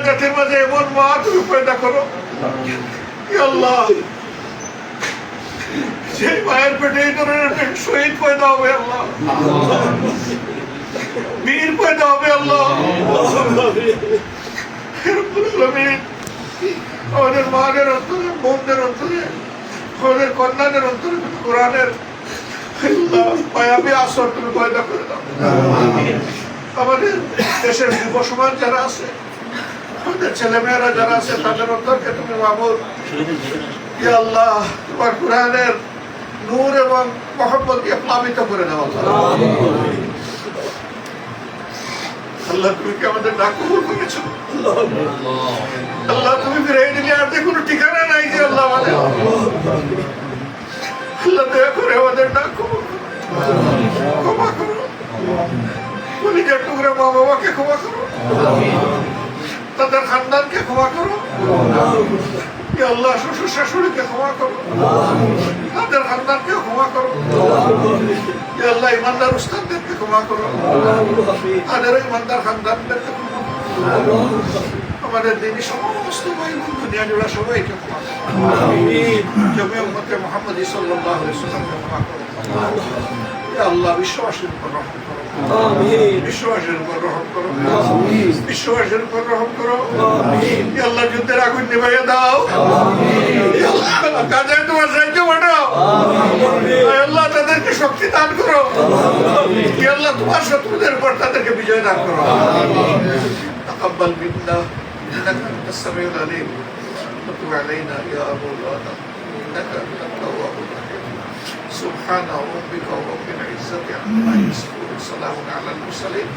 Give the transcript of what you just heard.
জাতির মাঝে এমন মা তুমি পয়দা করো আল্লাহ, সেই মায়ের পেটে এই ধরনের শহীদ পয়দা হবে আল্লাহ, বীর পয়দা হবে আল্লাহ। আমাদের মাদের অন্তরে, বোনদের অন্তরে, আমাদের কন্যাদের অন্তরে কোরআনের মায়াবী আসর তুমি পয়দা করে দাও। আমাদের দেশের যুব সমাজ যারা আছে, আমাদের ছেলেমেয়েরা যারা আছে, তাদের অন্তরকে তুমি মাবুদ ইয়া আল্লাহ তোমার কোরআনের নূর এবং মহব্বত দিয়ে প্লাবিত করে দাও আল্লাহ। তুমি কি আমাদের ডাক কবুল করেছো আল্লাহ? তুমি ফিরিয়ে দিলে আর কোনো ঠিকানা নাই যে আল্লাহ আমাদের। আল্লাহ দয়া করে আমাদের ডাক কবুল করো, ক্ষমা করো। কলিজার টুকরা মা বাবাকে ক্ষমা করো, তাদের খানদানকে ক্ষমা করো আল্লাহ। শ্বশুর শাশুড়িকে ক্ষমা করো, তাদের খানদানকে ক্ষমা করো আল্লাহ। ইমানদার উস্তাদদেরকে ক্ষমা করো, তাদের ইমানদার খানদানদেরকে ক্ষমা করো। আমাদের দিনী সমস্ত ভাই বোন দুনিয়া জোড়া সবাইকে ক্ষমা করো। জমি উম্মতে মুহাম্মদী সাল্লাল্লাহু আলাইহি ওয়াসাল্লামকে ক্ষমা করো আল্লাহ। বিশ্ববাসীর উপর রহম করো, বিশ্ববাসীর উপর রহম করো, বিশ্ববাসীর উপর রহম করো আল্লাহ। যুদ্ধের আগুন নিভাইয়া দাও কাজে তোমার সাহায্য পাঠাও আল্লাহ। তাদেরকে শক্তি দান করো আল্লাহ। তোমার শত্রুদের উপর তাদেরকে বিজয় দান করো। তাকাব্বাল মিন্না ইন্নাকা আনতাস সামিউল আলিম ওয়া তুব আলাইনা ইয়া মাওলানা ইন্নাকা আনতাত তাওয়াবুর রাহিম। সুবহানা রাব্বিকা রাব্বিল ইজ্জাতি আম্মা ইয়াসিফুন, সালামুন আলাল মুরসালিন।